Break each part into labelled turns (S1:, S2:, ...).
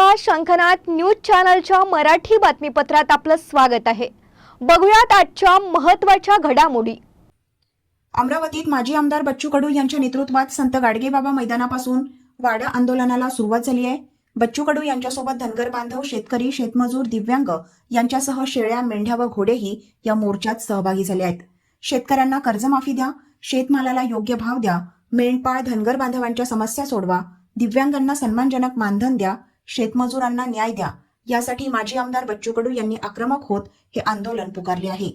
S1: नमस्कार, शंखनाद न्यूज चॅनलच्या मराठी बातमीपत्रात आपलं स्वागत आहे। बघूयात आजच्या महत्त्वाच्या घडामोडी।
S2: अमरावतीत माजी आमदार बच्चू कडू यांच्या नेतृत्वात संत गाडगेबाबा मैदानापासून वाडा आंदोलनाला सुरुवात झाली आहे। बच्चू कडू यांच्यासोबत धनगर बांधव, शेतकरी, शेतमजूर, दिव्यांग यांच्यासह शेळ्या, मेंढ्या व घोडेही या मोर्चात सहभागी झाले आहेत। शेतकऱ्यांना कर्जमाफी द्या, शेतमालाला योग्य भाव द्या, मेंढपाळ धनगर बांधवांच्या समस्या सोडवा, दिव्यांगांना सन्मानजनक मानधन द्या, शेतमजुरांना न्याय द्या, यासाठी माजी आमदार बच्चू कडू यांनी आक्रमक होत हे आंदोलन पुकारले आहे।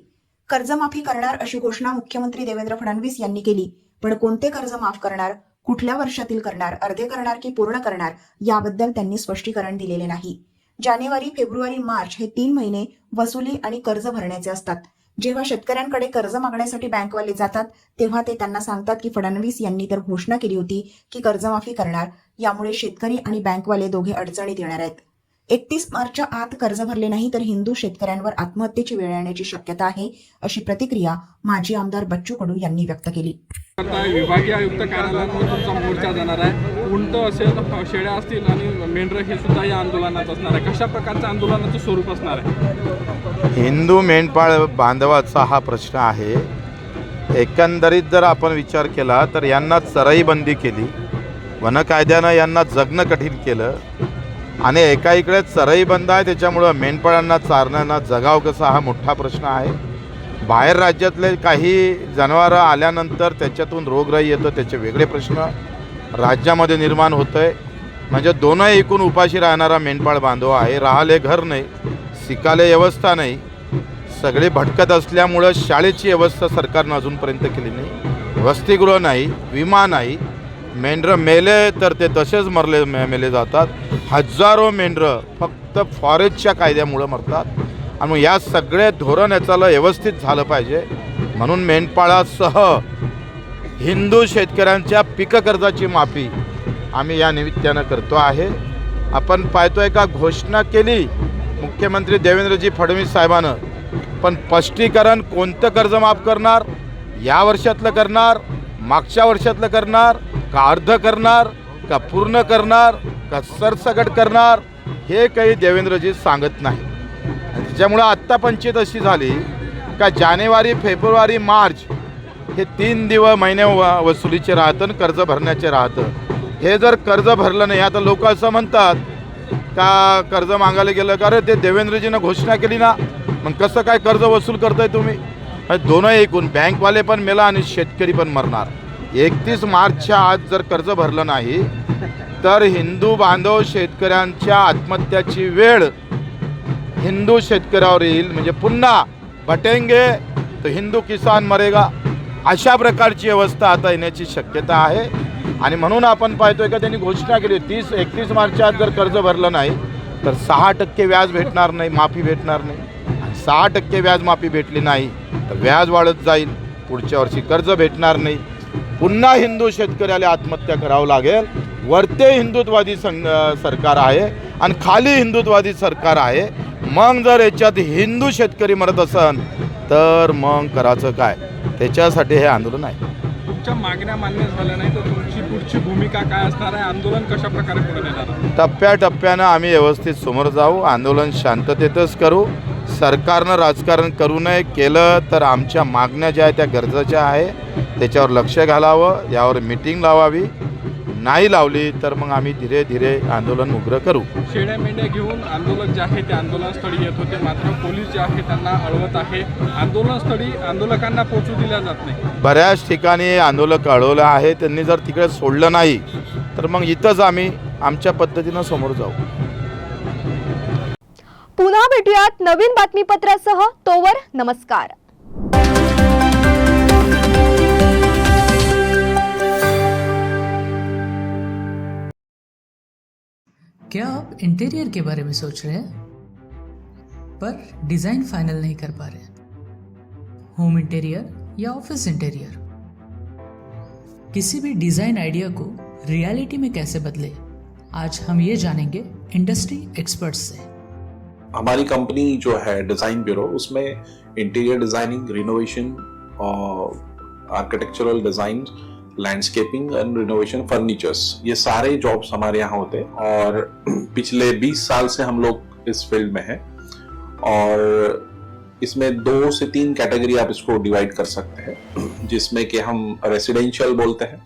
S2: कर्जमाफी करणार अशी घोषणा मुख्यमंत्री देवेंद्र फडणवीस यांनी केली, पण कोणते कर्ज माफ करणार, कुठल्या वर्षातील करणार, अर्धे करणार की पूर्ण करणार, याबद्दल त्यांनी स्पष्टीकरण दिलेले नाही। जानेवारी, फेब्रुवारी, मार्च हे 3 महिने वसुली आणि कर्ज भरण्याचे असतात। जेव्हा शेतकऱ्यांकडे कर्ज मागण्यासाठी बँकवाले जातात तेव्हा ते त्यांना सांगतात की फडणवीस यांनी तर घोषणा केली होती की कर्जमाफी करणार, यामुळे शेतकरी आणि बँकवाले दोघे अडचणीत येणार आहेत। 31 मार्चच्या आत कर्ज भरले नाही तर हिंदू शेतकऱ्यांवर आत्महत्येची वेळ येण्याची शक्यता आहे, अशी प्रतिक्रिया माजी आमदार बच्चू कडू यांनी व्यक्त केली।
S3: विभागीय आयुक्त कार्यालयावर तुमचा मोर्चा जाणार आहे, उंट असेल, शेळ्या असतील आणि मेंढरं हे सुद्धा या आंदोलनात असणार आहे। कशा प्रकारचं आंदोलनाचं स्वरूप असणार आहे?
S4: हिंदू मेंढपाळ बांधवाचा हा प्रश्न आहे। एकंदरीत जर आपण विचार केला तर यांना चराई बंदी केली, वन कायद्यानं यांना जगणं कठीण केलं आणि एकाइकडे चराई बंद आहे, त्याच्यामुळं मेंढपाळांना चारण्यानं जगाव कसं हा मोठा प्रश्न आहे। बाहेर राज्यातले काही जनावरं आल्यानंतर त्याच्यातून रोगराई येतं, त्याचे वेगळे प्रश्न राज्यामध्ये निर्माण होत आहे। म्हणजे दोनही एकूण उपाशी राहणारा मेंढपाळ बांधव आहे। राहाले घर नाही, शिकाले व्यवस्था नाही, सगळे भटकत असल्यामुळं शाळेची व्यवस्था सरकारनं अजूनपर्यंत केली नाही, वसतिगृह नाही, विमा नाही, मेंढरं मेले तर ते तसेच मेले जातात। हजारो मेंढरं फक्त फॉरेस्टच्या कायद्यामुळं मरतात आणि मग या सगळे धोरण याचाला व्यवस्थित झालं पाहिजे म्हणून मेंढपाळासह हिंदू शेतकऱ्यांच्या पीक कर्जाची माफी आम्ही या निमित्तानं करतो आहे। आपण पाहतोय का घोषणा केली मुख्यमंत्री देवेंद्रजी फडणवीस साहेबांनं, पण स्पष्टीकरण कोणतं कर्ज माफ करणार, या वर्षातलं करणार, मागच्या वर्षातलं करणार का, अर्ध करणार का, पूर्ण करणार का, सरसकट करणार, हे काही देवेंद्रजी सांगत नाही। त्याच्यामुळं आत्ता पंचायत अशी झाली का जानेवारी, फेब्रुवारी, मार्च हे 3 महिने वसुलीचे राहतं, कर्ज भरण्याचे राहतं। हे जर कर्ज भरलं नाही, आता लोक असं म्हणतात का कर्ज मागायला गेलं का, अरे ते देवेंद्रजीनं घोषणा केली ना, मग कसं काय कर्ज वसूल करताय तुम्ही? दोनही एकूण बँकवाले पण मेला आणि शेतकरी पण मरणार। 31 मार्चच्या आत जर कर्ज भरलं नाही तर हिंदू बांधव शेतकऱ्यांच्या आत्महत्याची वेळ हिंदू शेतकऱ्यावर येईल। म्हणजे पुन्हा बटेंगे तो हिंदू किसान मरेगा, अशा प्रकारची अवस्था आता येण्याची शक्यता आहे। आणि म्हणून आपण पाहतोय का त्यांनी घोषणा केली 31 मार्चच्या आत जर कर्ज भरलं नाही तर 6% व्याज भेटणार नाही, माफी भेटणार नाही। 6% व्याज माफी भेटली नाही तर व्याज वाढत जाईल, पुढच्या वर्षी कर्ज भेटणार नाही, पुन्हा हिंदू शेतकऱ्याला आत्महत्या करावं लागेल। वरते हिंदुत्ववादी सरकार आहे आणि खाली हिंदुत्ववादी सरकार आहे। मग जर याच्यात हिंदू शेतकरी मरत असन तर मग करायचं काय? त्याच्यासाठी हे आंदोलन आहे।
S3: तुमच्या मागण्या मान्य झाल्या नाही तर तुमची पुढची भूमिका काय असणार आहे? आंदोलन कशा प्रकारे पुढे नेणार?
S4: टप्प्याटप्प्यानं आम्ही व्यवस्थित समोर जाऊ, आंदोलन शांततेतच करू। सरकारनं राजकारण करू नये, केलं तर आमच्या मागण्या ज्या आहेत त्या गरजेच्या आहे, त्याच्यावर लक्ष घालावं, यावर मीटिंग लावावी, नाही लावली तर मग आम्ही धीरे धीरे आंदोलन उग्र करू।
S3: शेळ्या मेंढ्या घेऊन आंदोलक जे आहे ते आंदोलनस्थळी येत होते, मात्र पोलीस जे आहे त्यांना अडवत आहे। आंदोलनस्थळी आंदोलकांना पोहोचू दिल्या जात नाही।
S4: बऱ्याच ठिकाणी आंदोलक अडवलं आहे, त्यांनी जर तिकडे सोडलं नाही तर मग इथंच आम्ही आमच्या पद्धतीनं समोर जाऊ।
S1: पुन्हा भेटूयात नवीन बातमीपत्रासह, तोवर नमस्कार।
S5: क्या आप इंटीरियर के बारे में सोच रहे हैं पर डिज़ाइन फाइनल नहीं कर पा रहे? होम इंटीरियर या ऑफिस इंटीरियर, किसी भी डिज़ाइन आइडिया को रियलिटी में कैसे बदले, आज हम ये जानेंगे इंडस्ट्री एक्सपर्ट्स से।
S6: हमारी कंपनी जो है डिज़ाइन ब्यूरो, उसमें इंटीरियर डिज़ाइनिंग, रिनोवेशन और architectural design landscaping end renovation, furnitures, ये सारे जॉब्स हमारे यहाँ होते हैं और पिछले 20 साल से हम लोग इस फील्ड में हैं। और इसमें 2 से 3 कैटेगरी आप इसको डिवाइड कर सकते हैं, जिसमें कि हम रेसिडेंशियल बोलते हैं,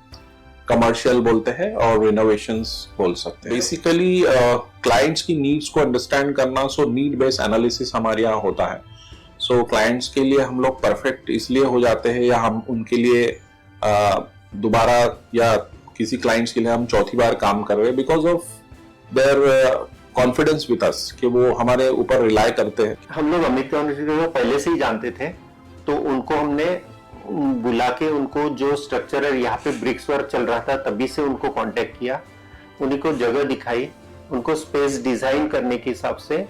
S6: कमर्शियल बोलते हैं और रिनोवेशंस बोल सकते हैं। बेसिकली क्लाइंट्स की नीड्स को अंडरस्टैंड करना, सो नीड बेस्ड एनालिसिस हमारे यहाँ होता है। सो क्लाइंट्स के लिए हम लोग परफेक्ट इसलिए हो जाते हैं, या हम उनके लिए दोबारा या किसी क्लाइंट्स के लिए हम चौथी बार काम कर रहे हैं because of their confidence with us, कि वो हमारे ऊपर रिलाई करते हैं।
S7: हम लोग अमित को पहले से ही जानते थे, तो उनको हमने बुला के उनको जो स्ट्रक्चर है, यहाँ पे ब्रिक्स वर्क चल रहा था तभी से उनको कांटेक्ट किया, उन्हीं को जगह दिखाई, उनको स्पेस डिजाइन करने के हिसाब से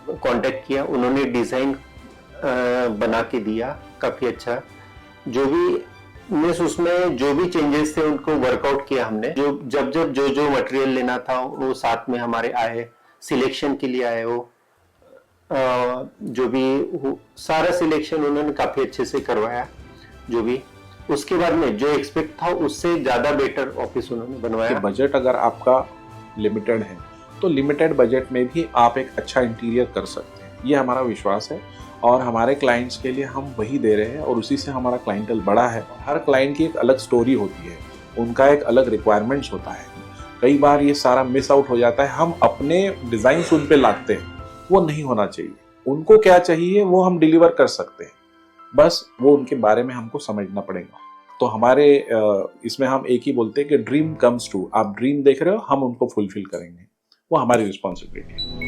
S7: कांटेक्ट किया, उन्होंने डिजाइन बना के दिया काफी अच्छा। जो भी उसमें जो भी चेंजेस थे उनको वर्कआउट किया हमने। जब जो मटेरियल लेना था वो साथ में हमारे आए, सिलेक्शन के लिए आए, वो जो भी सारा सिलेक्शन उन्होंने काफी अच्छे से करवाया। जो भी उसके बाद में जो एक्सपेक्ट था उससे ज्यादा बेटर ऑफिस उन्होंने बनवाया।
S6: बजट अगर आपका लिमिटेड है तो लिमिटेड बजट में भी आप एक अच्छा इंटीरियर कर सकते हैं, ये हमारा विश्वास है। और हमारे क्लाइंट्स के लिए हम वही दे रहे हैं और उसी से हमारा क्लाइंटल बड़ा है। हर क्लाइंट की एक अलग स्टोरी होती है, उनका एक अलग रिक्वायरमेंट्स होता है। कई बार ये सारा मिस आउट हो जाता है, हम अपने डिजाइन उन पे लाते हैं, वो नहीं होना चाहिए। उनको क्या चाहिए वो हम डिलीवर कर सकते हैं, बस वो उनके बारे में हमको समझना पड़ेगा। तो हमारे इसमें हम एक ही बोलते हैं कि ड्रीम कम्स ट्रू। आप ड्रीम देख रहे हो, हम उनको फुलफिल करेंगे, वो हमारी रिस्पॉन्सिबिलिटी है।